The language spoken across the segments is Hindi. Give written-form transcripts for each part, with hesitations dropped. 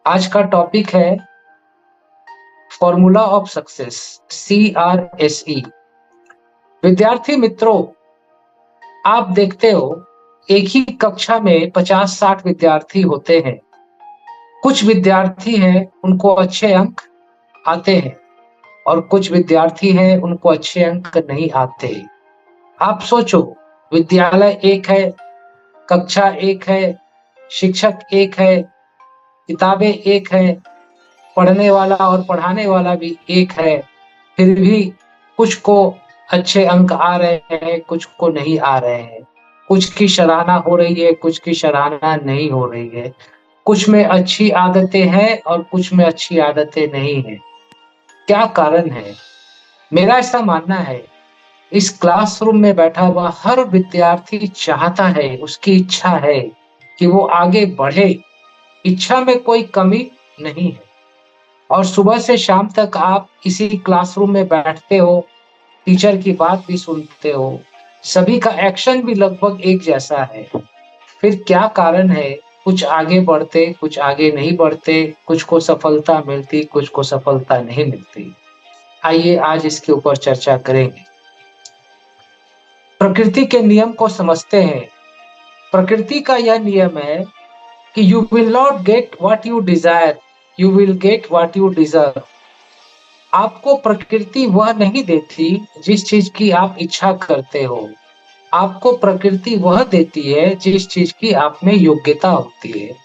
आज का टॉपिक है फॉर्मूला ऑफ सक्सेस, CRSE। विद्यार्थी मित्रों, आप देखते हो एक ही कक्षा में 50-60 विद्यार्थी होते हैं। कुछ विद्यार्थी हैं उनको अच्छे अंक आते हैं और कुछ विद्यार्थी हैं उनको अच्छे अंक नहीं आते। आप सोचो, विद्यालय एक है, कक्षा एक है, शिक्षक एक है, किताबें एक है, पढ़ने वाला और पढ़ाने वाला भी एक है, फिर भी कुछ को अच्छे अंक आ रहे हैं, कुछ को नहीं आ रहे हैं। कुछ की सराहना हो रही है, कुछ की सराहना नहीं हो रही है। कुछ में अच्छी आदतें हैं और कुछ में अच्छी आदतें नहीं हैं। क्या कारण है? मेरा ऐसा मानना है, इस क्लासरूम में बैठा हुआ हर विद्यार्थी चाहता है, उसकी इच्छा है कि वो आगे बढ़े। इच्छा में कोई कमी नहीं है। और सुबह से शाम तक आप इसी क्लासरूम में बैठते हो, टीचर की बात भी सुनते हो, सभी का एक्शन भी लगभग एक जैसा है। फिर क्या कारण है? कुछ आगे बढ़ते, कुछ आगे नहीं बढ़ते, कुछ को सफलता मिलती, कुछ को सफलता नहीं मिलती। आइए आज इसके ऊपर चर्चा करेंगे। प्रकृति के नियम को समझते हैं। प्रकृति का यह नियम है कि you will not get what you desire, you will get what you deserve. आपको प्रकृति वह नहीं देती जिस चीज की आप इच्छा करते हो। आपको प्रकृति वह देती है जिस चीज की आप में योग्यता होती है।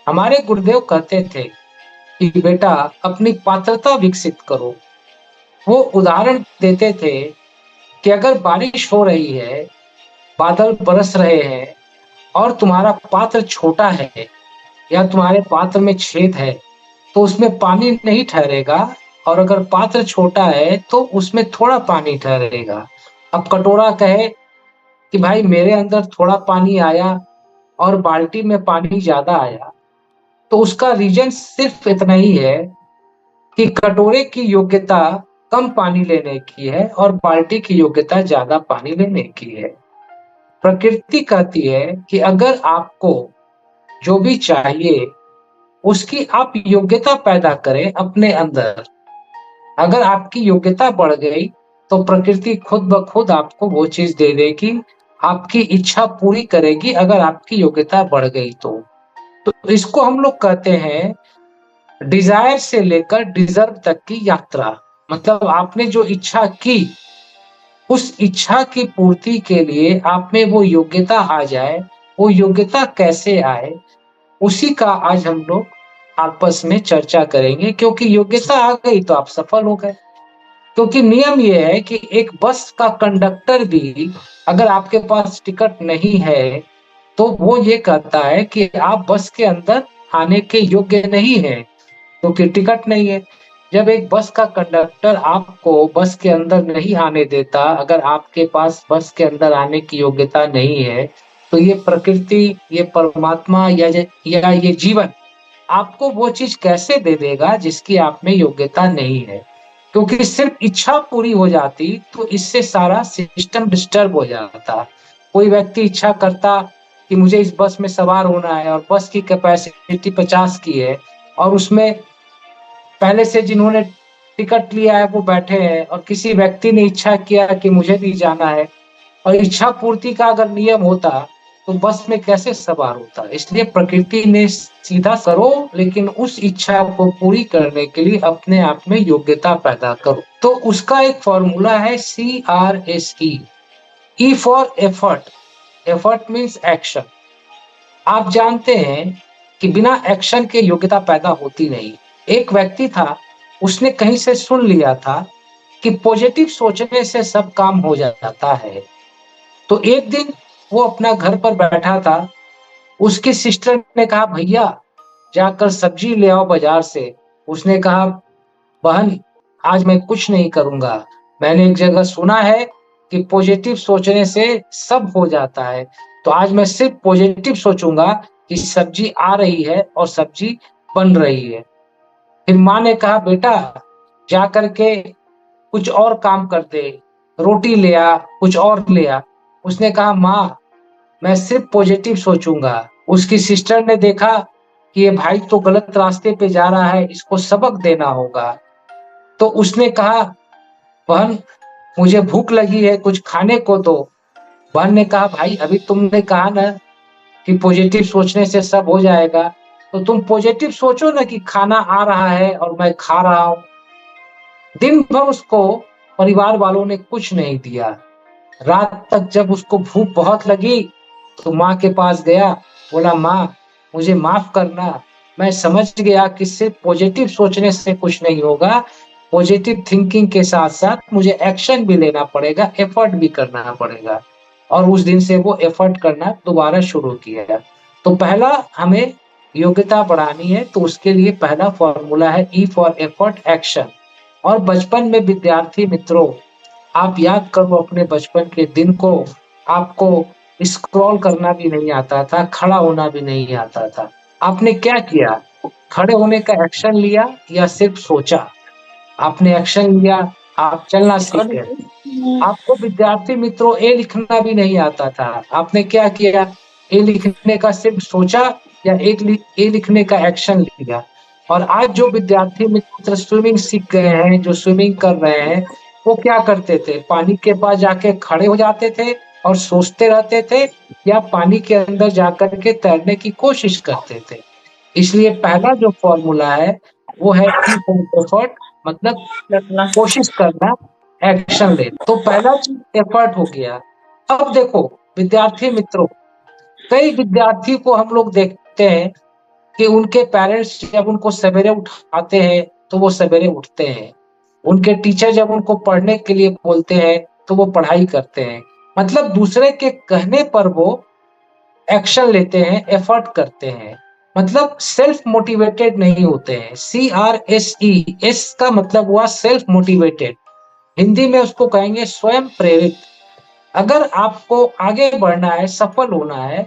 हमारे गुरुदेव कहते थे कि बेटा, अपनी पात्रता विकसित करो। वो उदाहरण देते थे कि अगर बारिश हो रही है, बादल बरस रहे हैं और तुम्हारा पात्र छोटा है या तुम्हारे पात्र में छेद है, तो उसमें पानी नहीं ठहरेगा। और अगर पात्र छोटा है तो उसमें थोड़ा पानी ठहरेगा। अब कटोरा कहे कि भाई मेरे अंदर थोड़ा पानी आया और बाल्टी में पानी ज्यादा आया, तो उसका रीजन सिर्फ इतना ही है कि कटोरे की योग्यता कम पानी लेने की है और बाल्टी की योग्यता ज्यादा पानी लेने की है। प्रकृति कहती है कि अगर आपको जो भी चाहिए उसकी आप योग्यता पैदा करें अपने अंदर। अगर आपकी योग्यता बढ़ गई तो प्रकृति खुद ब खुद आपको वो चीज दे देगी, आपकी इच्छा पूरी करेगी अगर आपकी योग्यता बढ़ गई तो इसको हम लोग कहते हैं डिजायर से लेकर डिजर्व तक की यात्रा। मतलब आपने जो इच्छा की, उस इच्छा की पूर्ति के लिए आप में वो योग्यता आ जाए। वो योग्यता कैसे आए, उसी का आज हम लोग आपस में चर्चा करेंगे। क्योंकि योग्यता आ गई तो आप सफल हो गए। क्योंकि नियम ये है कि एक बस का कंडक्टर भी अगर आपके पास टिकट नहीं है तो वो ये कहता है कि आप बस के अंदर आने के योग्य नहीं है, क्योंकि टिकट नहीं है। जब एक बस का कंडक्टर आपको बस के अंदर नहीं आने देता, अगर आपके पास बस के अंदर आने की योग्यता नहीं है, तो ये प्रकृति, ये परमात्मा या ये जीवन आपको वो चीज कैसे दे देगा जिसकी आप में योग्यता नहीं है। क्योंकि सिर्फ इच्छा पूरी हो जाती तो इससे सारा सिस्टम डिस्टर्ब हो जाता। कोई व्यक्ति इच्छा करता कि मुझे इस बस में सवार होना है और बस की कैपेसिटी 50 की है और उसमें पहले से जिन्होंने टिकट लिया है वो बैठे हैं और किसी व्यक्ति ने इच्छा किया कि मुझे भी जाना है, और इच्छा पूर्ति का अगर नियम होता तो बस में कैसे सवार होता। इसलिए प्रकृति ने सीधा करो, लेकिन उस इच्छा को पूरी करने के लिए अपने आप में योग्यता पैदा करो। तो उसका एक फॉर्मूला है CRSE। E for effort. Effort means action. आप जानते हैं कि बिना एक्शन के योग्यता पैदा होती नहीं। एक व्यक्ति था, उसने कहीं से सुन लिया था कि पॉजिटिव सोचने से सब काम हो जाता है। तो एक दिन वो अपना घर पर बैठा था, उसकी सिस्टर ने कहा भैया जाकर सब्जी ले आओ बाजार से। उसने कहा बहन आज मैं कुछ नहीं करूंगा, मैंने एक जगह सुना है कि पॉजिटिव सोचने से सब हो जाता है, तो आज मैं सिर्फ पॉजिटिव सोचूंगा कि सब्जी आ रही है और सब्जी बन रही है। फिर माँ ने कहा बेटा जा करके कुछ और काम कर दे, रोटी ले आ, कुछ और ले आ। उसने कहा माँ मैं सिर्फ पॉजिटिव सोचूंगा। उसकी सिस्टर ने देखा कि ये भाई तो गलत रास्ते पे जा रहा है, इसको सबक देना होगा। तो उसने कहा, बहन मुझे भूख लगी है, कुछ खाने को दो। बहन ने कहा, भाई अभी तुमने कहा ना कि पॉजिटिव सोचने से सब हो जाएगा, तो तुम पॉजिटिव सोचो ना कि खाना आ रहा है और मैं खा रहा हूँ। दिन भर उसको परिवार वालों ने कुछ नहीं दिया। रात तक जब उसको भूख बहुत लगी तो माँ के पास गया, बोला माँ मुझे माफ करना, मैं समझ गया कि सिर्फ पॉजिटिव सोचने से कुछ नहीं होगा, पॉजिटिव थिंकिंग के साथ साथ मुझे एक्शन भी लेना पड़ेगा, एफर्ट भी करना पड़ेगा। और उस दिन से वो एफर्ट करना दोबारा शुरू किया। तो पहला हमें योग्यता बढ़ानी है, तो उसके लिए पहला फॉर्मूला है ई फॉर एफर्ट एक्शन। और बचपन में विद्यार्थी मित्रों, आप याद करो अपने बचपन के दिन को, आपको स्क्रॉल करना भी नहीं आता था, खड़ा होना भी नहीं आता था। आपने क्या किया? खड़े होने का एक्शन लिया या सिर्फ सोचा? आपने एक्शन लिया, आप चलना सीख और गए। आपको विद्यार्थी मित्रों ए लिखना भी नहीं आता था, आपने क्या किया? ए लिखने का सिर्फ सोचा या ए लिखने का एक्शन लिया। और आज जो विद्यार्थी मित्र स्विमिंग सीख गए हैं, जो स्विमिंग कर रहे हैं, वो क्या करते थे? पानी के पास जाके खड़े हो जाते थे और सोचते रहते थे, या पानी के अंदर जाकर के तैरने की कोशिश करते थे। इसलिए पहला जो फॉर्मूला है वो है ई फॉर एफर्ट, मतलब रखना। कोशिश करना, एक्शन ले। तो पहला चीज एफर्ट हो गया। अब देखो विद्यार्थी मित्रों, कई विद्यार्थी को हम लोग देखते हैं कि उनके पेरेंट्स जब उनको सवेरे उठाते हैं तो वो सवेरे उठते हैं, उनके टीचर जब उनको पढ़ने के लिए बोलते हैं तो वो पढ़ाई करते हैं। मतलब दूसरे के कहने पर वो एक्शन लेते हैं, एफर्ट करते हैं, मतलब सेल्फ मोटिवेटेड नहीं होते हैं। CRSE, एस का मतलब हुआ सेल्फ मोटिवेटेड, हिंदी में उसको कहेंगे स्वयं प्रेरित। अगर आपको आगे बढ़ना है, सफल होना है,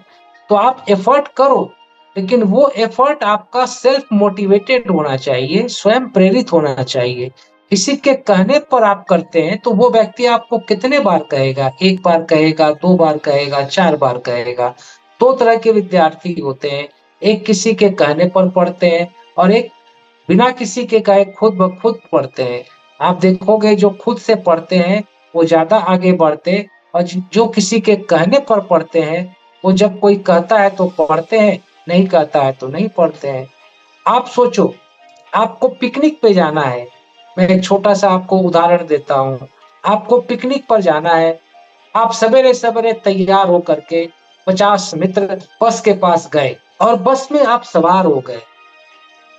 तो आप एफर्ट करो, लेकिन वो एफर्ट आपका सेल्फ मोटिवेटेड होना चाहिए, स्वयं प्रेरित होना चाहिए। किसी के कहने पर आप करते हैं तो वो व्यक्ति आपको कितने बार कहेगा? एक बार कहेगा, दो बार कहेगा, चार बार कहेगा। दो तरह के विद्यार्थी होते हैं, एक किसी के कहने पर पढ़ते हैं और एक बिना किसी के कहे खुद ब खुद पढ़ते हैं। आप देखोगे जो खुद से पढ़ते हैं वो ज्यादा आगे बढ़ते, और जो किसी के कहने पर पढ़ते हैं वो जब कोई कहता है तो पढ़ते हैं, नहीं कहता है तो नहीं पढ़ते हैं। आप सोचो, आपको पिकनिक पे जाना है, मैं एक छोटा सा आपको उदाहरण देता हूँ। आपको पिकनिक पर जाना है, आप सवेरे सवेरे तैयार होकर के 50 मित्र बस के पास गए और बस में आप सवार हो गए,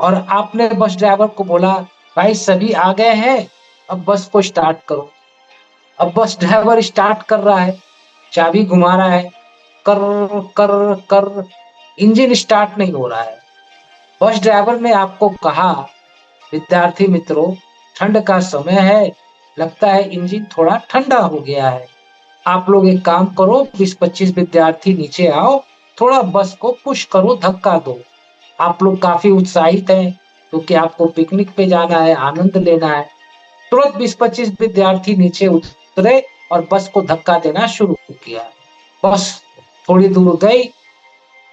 और आपने बस ड्राइवर को बोला, भाई सभी आ गए हैं, अब बस को स्टार्ट करो। अब बस ड्राइवर स्टार्ट कर रहा है, चाबी घुमा रहा है, कर कर कर, इंजन स्टार्ट नहीं हो रहा है। बस ड्राइवर ने आपको कहा, विद्यार्थी मित्रों ठंड का समय है, लगता है इंजन थोड़ा ठंडा हो गया है। आप लोग एक काम करो, 20-25 विद्यार्थी नीचे आओ, थोड़ा बस को पुश करो, धक्का दो। आप लोग काफी उत्साहित हैं क्योंकि आपको पिकनिक पे जाना है, आनंद लेना है। तुरंत 20-25 विद्यार्थी नीचे उतरे और बस को धक्का देना शुरू किया। बस थोड़ी दूर गई,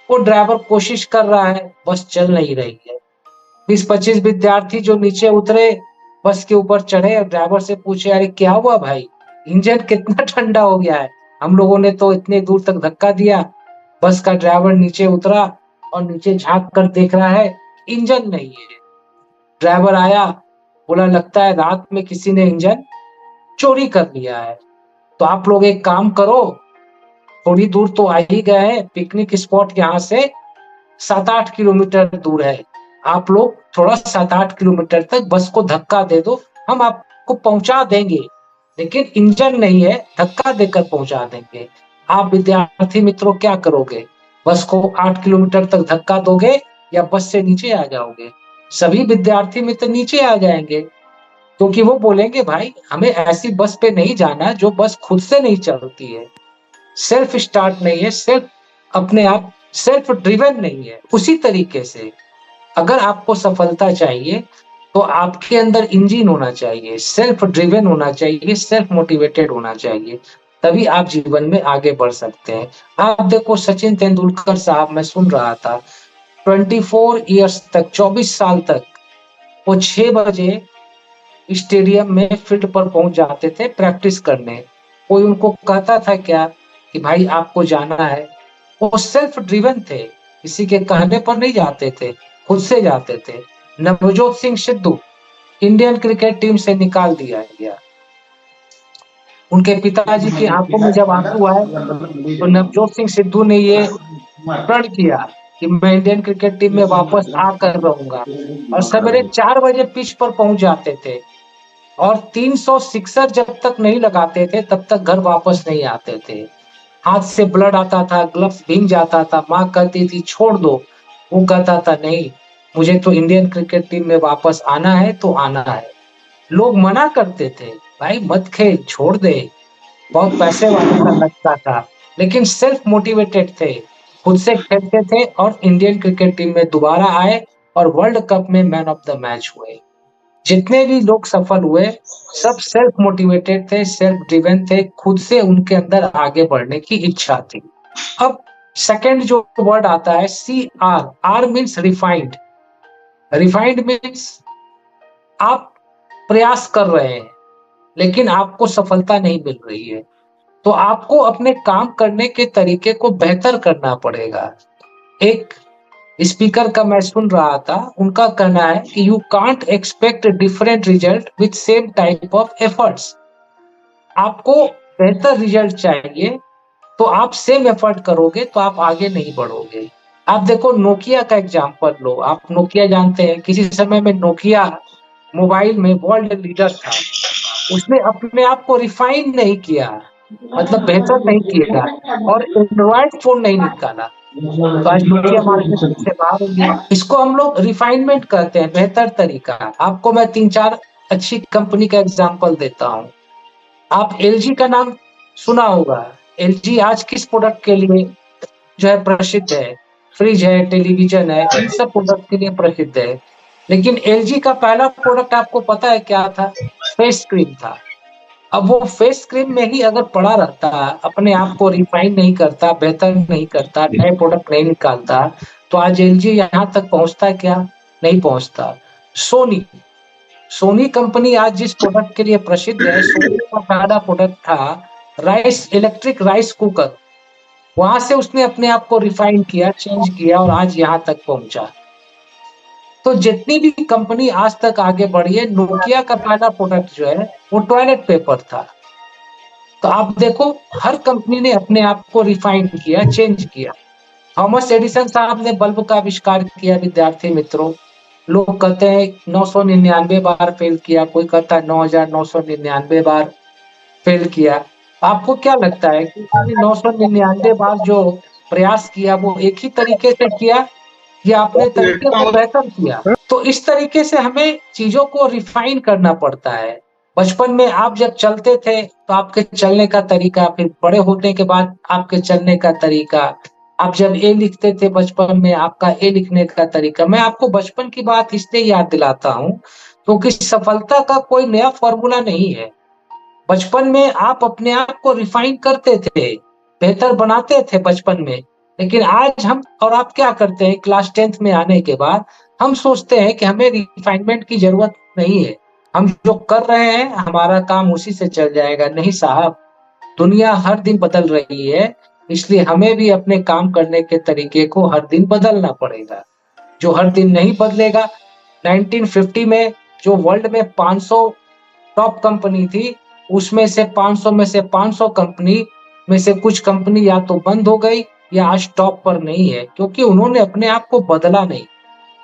वो ड्राइवर कोशिश कर रहा है, बस चल नहीं रही है। 20-25 विद्यार्थी जो नीचे उतरे, बस के ऊपर चढ़े और ड्राइवर से पूछे, अरे क्या हुआ भाई, इंजन कितना ठंडा हो गया है, हम लोगों ने तो इतने दूर तक धक्का दिया। बस का ड्राइवर नीचे उतरा और नीचे झांक कर देख रहा है, इंजन नहीं है। ड्राइवर आया, बोला लगता है रात में किसी ने इंजन चोरी कर लिया है। तो आप लोग एक काम करो, थोड़ी दूर तो आ ही गए हैं, पिकनिक स्पॉट यहाँ से 7-8 किलोमीटर दूर है, आप लोग थोड़ा 7-8 किलोमीटर तक बस को धक्का दे दो, हम आपको पहुंचा देंगे, लेकिन इंजन नहीं है, धक्का देकर पहुंचा देंगे। आप विद्यार्थी मित्रों क्या करोगे? बस को 8 किलोमीटर तक धक्का दोगे या बस से नीचे आ जाओगे? सभी विद्यार्थी मित्र नीचे आ जाएंगे, क्योंकि वो बोलेंगे भाई हमें ऐसी बस पे नहीं जाना जो बस खुद से नहीं चलती है, सेल्फ स्टार्ट नहीं है, सेल्फ अपने आप सेल्फ ड्रिवन नहीं है। उसी तरीके से अगर आपको सफलता चाहिए तो आपके अंदर इंजन होना चाहिए, सेल्फ ड्रिवन होना चाहिए, सेल्फ मोटिवेटेड होना चाहिए, तभी आप जीवन में आगे बढ़ सकते हैं। आप देखो सचिन तेंदुलकर साहब, मैं सुन रहा था, 24 ईयर्स तक, 24 साल तक वो 6 बजे स्टेडियम में फील्ड पर पहुंच जाते थे प्रैक्टिस करने। कोई उनको कहता था क्या कि भाई आपको जाना है? वो सेल्फ ड्रिवन थे, किसी के कहने पर नहीं जाते थे, खुद से जाते थे। Navjot Singh Sidhu Indian cricket team से निकाल दिया गया। उनके पिताजी की आंखों में जब आंसू आए तो नवजोत सिंह सिद्धू ने ये प्रण किया कि मैं इंडियन क्रिकेट टीम में वापस आकर रहूंगा। और सवेरे 4 बजे पिच पर पहुंच जाते थे और 300 सिक्सर जब तक नहीं लगाते थे तब तक घर वापस नहीं आते थे। हाथ से ब्लड आता था, ग्लव्स भींग जाता था, माँ कहती थी छोड़ दो, वो कहता था नहीं, मुझे तो इंडियन क्रिकेट टीम में वापस आना है तो आना है। लोग मना करते थे, भाई मत खेल, छोड़ दे, बहुत पैसे वाले का लगता था, लेकिन सेल्फ मोटिवेटेड थे, खुद से खेलते थे और इंडियन क्रिकेट टीम में दोबारा आए और वर्ल्ड कप में मैन ऑफ द मैच हुए। जितने भी लोग सफल हुए सब सेल्फ मोटिवेटेड थे, सेल्फ ड्रिवन थे, खुद से उनके अंदर आगे बढ़ने की इच्छा थी। अब सेकंड जो वर्ड आता है CR, R means refined. Refined means आप प्रयास कर रहे हैं लेकिन आपको सफलता नहीं मिल रही है, तो आपको अपने काम करने के तरीके को बेहतर करना पड़ेगा। एक स्पीकर का मैं सुन रहा था, उनका कहना है कि you can't expect different result with same type of efforts. आपको बेहतर रिजल्ट चाहिए तो आप सेम एफर्ट करोगे तो आप आगे नहीं बढ़ोगे। आप देखो नोकिया का एग्जांपल लो, आप नोकिया जानते हैं, किसी समय में नोकिया मोबाइल में वर्ल्ड लीडर था। उसने अपने आप को रिफाइन नहीं किया, मतलब बेहतर नहीं किया और एंड्रॉइड फोन नहीं निकाला, तो आज नोकिया मार्केट से बाहर हो गया। इसको हम लोग रिफाइनमेंट कहते हैं, बेहतर तरीका। आपको मैं 3-4 अच्छी कंपनी का एग्जांपल देता हूँ। आप एलजी का नाम सुना होगा। एलजी आज किस प्रोडक्ट के लिए जो है प्रसिद्ध है? फ्रिज है, टेलीविजन है, इन सब प्रोडक्ट के लिए प्रसिद्ध है। लेकिन एलजी का पहला प्रोडक्ट आपको पता है क्या था? फेस क्रीम था। अब वो फेस क्रीम में ही अगर पड़ा रहता, अपने आप को रिफाइन नहीं करता, बेहतर नहीं करता, नए प्रोडक्ट नहीं निकालता, तो आज एलजी यहाँ तक पहुंचता क्या? नहीं पहुंचता। सोनी सोनी कंपनी आज जिस प्रोडक्ट के लिए प्रसिद्ध है, सोनी का पहला प्रोडक्ट था राइस, इलेक्ट्रिक राइस कुकर। वहां से उसने अपने आप को रिफाइन किया, चेंज किया और आज यहाँ तक पहुंचा। तो जितनी भी कंपनी आज तक आगे बढ़ी है, नोकिया का पहला प्रोडक्ट जो है वो टॉयलेट पेपर था। तो आप देखो हर कंपनी ने अपने आप को रिफाइन किया, चेंज किया। थॉमस एडिसन साहब ने बल्ब का आविष्कार किया, विद्यार्थी मित्रों। लोग कहते हैं 999 बार फेल किया, कोई कहता है 9999 बार फेल किया। आपको क्या लगता है कि 999 बार जो प्रयास किया वो एक ही तरीके से किया या अपने तरीके को बेहतर किया? तो इस तरीके से हमें चीजों को रिफाइन करना पड़ता है। बचपन में आप जब चलते थे तो आपके चलने का तरीका, फिर बड़े होने के बाद आपके चलने का तरीका, आप जब ए लिखते थे बचपन में आपका ए लिखने का तरीका। मैं आपको बचपन की बात इसलिए याद दिलाता हूँ क्योंकि सफलता का कोई नया फॉर्मूला नहीं है। बचपन में आप अपने आप को रिफाइन करते थे, बेहतर बनाते थे बचपन में। लेकिन आज हम और आप क्या करते हैं? क्लास 10th में आने के बाद हम सोचते हैं कि हमें रिफाइनमेंट की जरूरत नहीं है, हम जो कर रहे हैं हमारा काम उसी से चल जाएगा। नहीं साहब, दुनिया हर दिन बदल रही है, इसलिए हमें भी अपने काम करने के तरीके को हर दिन बदलना पड़ेगा। जो हर दिन नहीं बदलेगा, 1950 में जो वर्ल्ड में 500 टॉप कंपनी थी, उसमें से 500 में से 500 कंपनी में से कुछ कंपनी या तो बंद हो गई या आज टॉप पर नहीं है, क्योंकि उन्होंने अपने आप को बदला नहीं।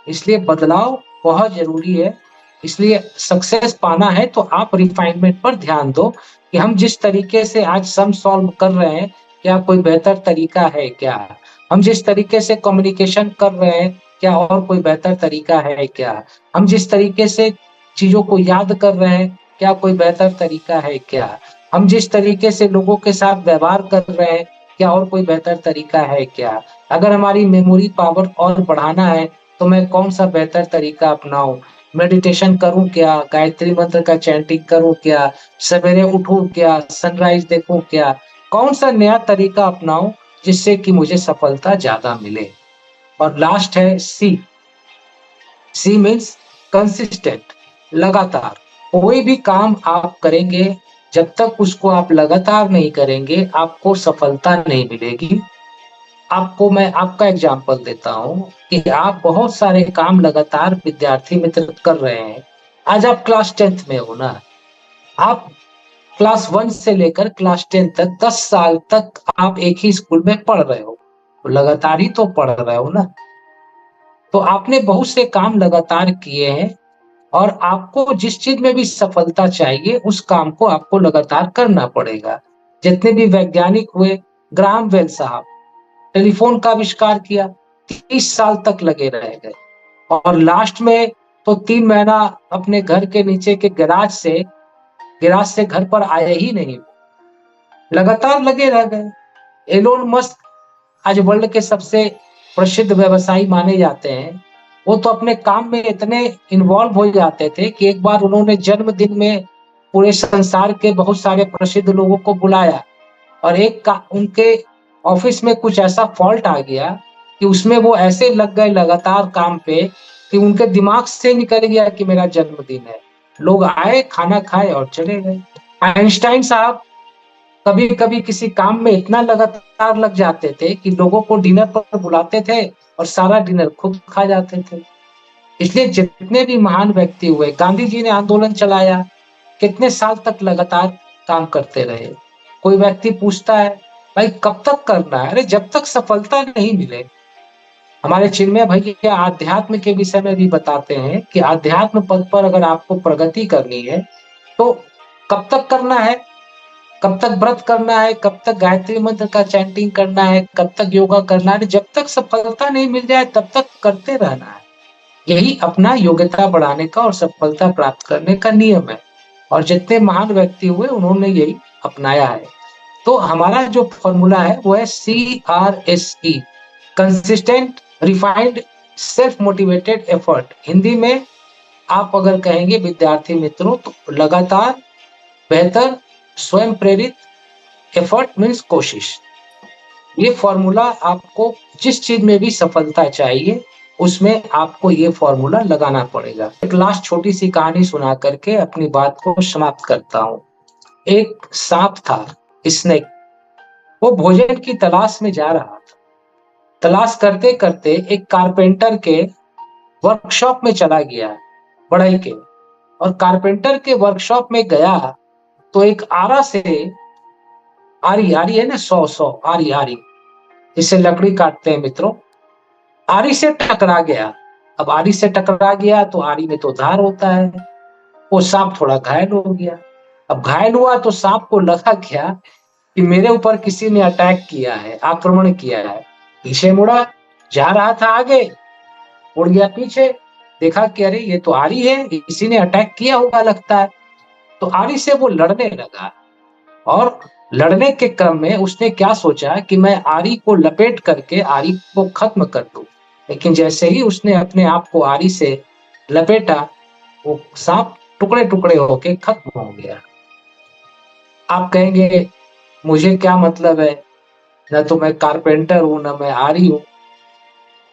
इसलिए बदलाव बहुत जरूरी है। इसलिए सक्सेस पाना है तो आप रिफाइनमेंट पर ध्यान दो कि हम जिस तरीके से आज सम सॉल्व कर रहे हैं, क्या कोई बेहतर तरीका है क्या? हम जिस तरीके से कम्युनिकेशन कर रहे हैं, क्या और कोई बेहतर तरीका है क्या? हम जिस तरीके से चीजों को याद कर रहे हैं, क्या कोई बेहतर तरीका है क्या? हम जिस तरीके से लोगों के साथ व्यवहार कर रहे हैं, क्या और कोई बेहतर तरीका है क्या? अगर हमारी मेमोरी पावर और बढ़ाना है तो मैं कौन सा बेहतर तरीका अपनाऊं? मेडिटेशन करूं क्या? गायत्री मंत्र का चैंटिंग करूं क्या? सवेरे उठूं क्या? सनराइज देखूं क्या? कौन सा नया तरीका अपनाऊं जिससे कि मुझे सफलता ज्यादा मिले? और लास्ट है सी। सी मीन्स कंसिस्टेंट, लगातार। कोई भी काम आप करेंगे, जब तक उसको आप लगातार नहीं करेंगे आपको सफलता नहीं मिलेगी। आपको मैं आपका एग्जांपल देता हूं कि आप बहुत सारे काम लगातार विद्यार्थी मित्र कर रहे हैं। आज आप क्लास 10th में हो ना, आप क्लास 1 से लेकर क्लास 10 तक 10 साल तक आप एक ही स्कूल में पढ़ रहे हो, तो लगातार ही तो पढ़ रहे हो ना। तो आपने बहुत से काम लगातार किए हैं, और आपको जिस चीज में भी सफलता चाहिए उस काम को आपको लगातार करना पड़ेगा। जितने भी वैज्ञानिक हुए, ग्राहम बेल साहब टेलीफोन का आविष्कार किया, 30 साल तक लगे रह गए, और लास्ट में तो 3 महीना अपने घर के नीचे के गैराज से घर पर आए ही नहीं, लगातार लगे रह गए। एलोन मस्क आज वर्ल्ड के सबसे प्रसिद्ध व्यवसायी माने जाते हैं। वो तो अपने काम में इतने इन्वॉल्व हो जाते थे कि एक बार उन्होंने जन्मदिन में पूरे संसार के बहुत सारे प्रसिद्ध लोगों को बुलाया, और उनके ऑफिस में कुछ ऐसा फॉल्ट आ गया कि उसमें वो ऐसे लग गए लगातार काम पे कि उनके दिमाग से निकल गया कि मेरा जन्मदिन है। लोग आए, खाना खाए और चले गए। आइंस्टाइन साहब कभी कभी किसी काम में इतना लगातार लग जाते थे कि लोगों को डिनर पर बुलाते थे और सारा डिनर खुद खा जाते थे। इसलिए जितने भी महान व्यक्ति हुए, गांधी जी ने आंदोलन चलाया, कितने साल तक लगातार काम करते रहे। कोई व्यक्ति पूछता है भाई कब तक करना है? अरे जब तक सफलता नहीं मिले। हमारे चिन्मय भैया आध्यात्म के विषय में भी बताते हैं कि आध्यात्म पद पर अगर आपको प्रगति करनी है तो कब तक करना है, कब तक व्रत करना है, कब तक गायत्री मंत्र का चैंटिंग करना है, कब तक योगा करना है। जब तक सफलता नहीं मिल जाए तब तक करते रहना है। यही अपना योग्यता बढ़ाने का और सफलता प्राप्त करने का नियम है, और जितने महान व्यक्ति हुए उन्होंने यही अपनाया है। तो हमारा जो फॉर्मूला है वो है CRSE, consistent, refined, self motivated effort. Hindi में आप अगर कहेंगे विद्यार्थी मित्रों तो लगातार, बेहतर, स्वयं प्रेरित, एफर्ट मीन्स कोशिश। ये फॉर्मूला आपको जिस चीज में भी सफलता चाहिए उसमें आपको ये फॉर्मूला लगाना पड़ेगा। एक लास्ट छोटी सी कहानी सुना करके अपनी बात को समाप्त करता हूँ। एक सांप था, स्नेक। वो भोजन की तलाश में जा रहा था। तलाश करते करते एक कारपेंटर के वर्कशॉप में चला गया, बढ़ई के। और कारपेंटर के वर्कशॉप में गया तो एक आरा से, आरी आरी है ना, सौ आरी आरी जिससे लकड़ी काटते हैं मित्रों, आरी से टकरा गया। अब आरी से टकरा गया तो आरी में तो धार होता है। वो सांप थोड़ा घायल हो गया। अब घायल हुआ तो सांप को लगा क्या कि मेरे ऊपर किसी ने अटैक किया है, आक्रमण किया है। पीछे मुड़ा, जा रहा था आगे, उड़ गया पीछे, देखा कि अरे ये तो आरी है, इसी ने अटैक किया होगा लगता है। तो आरी से वो लड़ने लगा, और लड़ने के क्रम में उसने क्या सोचा कि मैं आरी को लपेट करके आरी को खत्म कर दूं। लेकिन जैसे ही उसने अपने आप को आरी से लपेटा, वो सांप टुकड़े टुकड़े होके खत्म हो गया। आप कहेंगे मुझे क्या मतलब है, न तो मैं कारपेंटर हूं न मैं आरी हूं।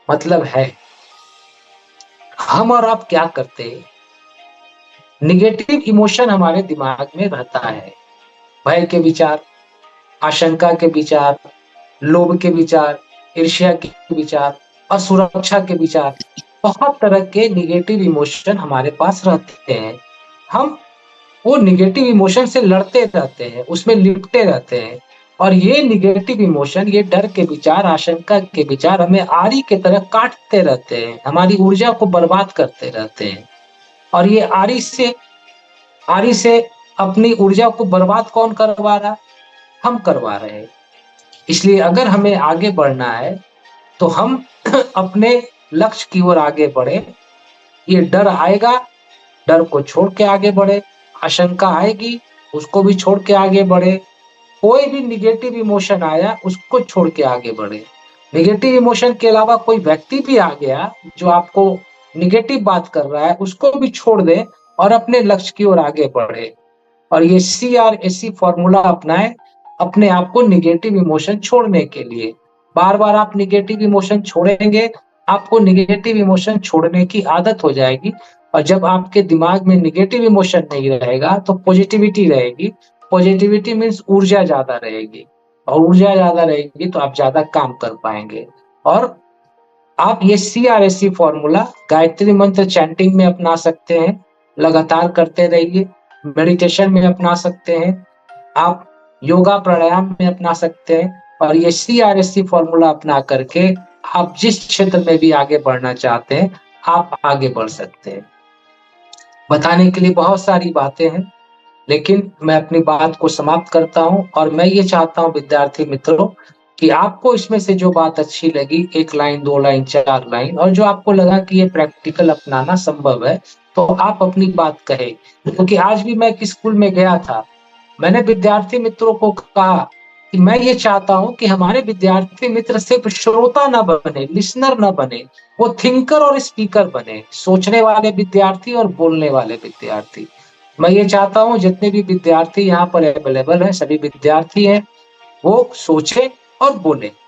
मतलब है, हम और आप क्या करते हैं, निगेटिव इमोशन हमारे दिमाग में रहता है। भय के विचार, आशंका के विचार, लोभ के विचार, ईर्ष्या के विचार, असुरक्षा के विचार, बहुत तरह के निगेटिव इमोशन हमारे पास रहते हैं। हम वो निगेटिव इमोशन से लड़ते रहते हैं, उसमें लिपटे रहते हैं, और ये निगेटिव इमोशन, ये डर के विचार, आशंका के विचार हमें आरी की तरह काटते रहते हैं, हमारी ऊर्जा को बर्बाद करते रहते हैं। और ये आरी से अपनी ऊर्जा को बर्बाद कौन करवा रहा? हम करवा रहे हैं। इसलिए अगर हमें आगे बढ़ना है तो हम अपने लक्ष्य की ओर आगे बढ़े। ये डर आएगा, डर को छोड़ के आगे बढ़े। आशंका आएगी, उसको भी छोड़ के आगे बढ़े। कोई भी निगेटिव इमोशन आया, उसको छोड़ के आगे बढ़े। निगेटिव इमोशन के अलावा कोई व्यक्ति भी आ गया जो आपको निगेटिव बात कर रहा है, उसको भी छोड़ दे और अपने लक्ष्य की ओर आगे बढ़े। और ये CRSE फॉर्मूला अपनाएं अपने आप को निगेटिव इमोशन छोड़ने के लिए। बार बार आप निगेटिव इमोशन छोड़ेंगे आपको नेगेटिव इमोशन छोड़ने की आदत हो जाएगी और जब आपके दिमाग में नेगेटिव इमोशन नहीं रहेगा तो पॉजिटिविटी रहेगी। पॉजिटिविटी मीन्स ऊर्जा ज़्यादा रहेगी और ऊर्जा ज़्यादा रहेगी तो आप ज़्यादा काम कर पाएँगे। और आप ये CRSC फ़ॉर्मूला गायत्री मंत्र चैंटिंग में अपना सकते हैं, लगातार करते रहिए, मेडिटेशन में अपना सकते हैं, आप योगा प्राणायाम में अपना सकते हैं और ये CRSC फ़ॉर्मूला अपना करके आप जिस क्षेत्र में भी आगे बढ़ना चाहते हैं, आप आगे बढ़ सकते हैं। बताने के लिए बहुत सारी बातें हैं, लेकिन मैं अपनी बात को समाप्त करता हूँ और मैं ये चाहता हूँ विद्यार्थी मित्रों कि आपको इसमें से जो बात अच्छी लगी 1 लाइन, 2 लाइन, 4 लाइन और जो आपको लगा कि ये प्रैक्टिकल अपनाना संभव है, तो आप अपनी बात कहें। क्योंकि आज भी मैं एक स्कूल में गया था, मैंने विद्यार्थी मित्रों को कहा कि मैं ये चाहता हूँ कि हमारे विद्यार्थी मित्र सिर्फ श्रोता ना बने, लिसनर ना बने, वो थिंकर और स्पीकर बने, सोचने वाले विद्यार्थी और बोलने वाले विद्यार्थी। मैं ये चाहता हूँ जितने भी विद्यार्थी यहाँ पर अवेलेबल हैं, सभी विद्यार्थी हैं, वो सोचें और बोलें।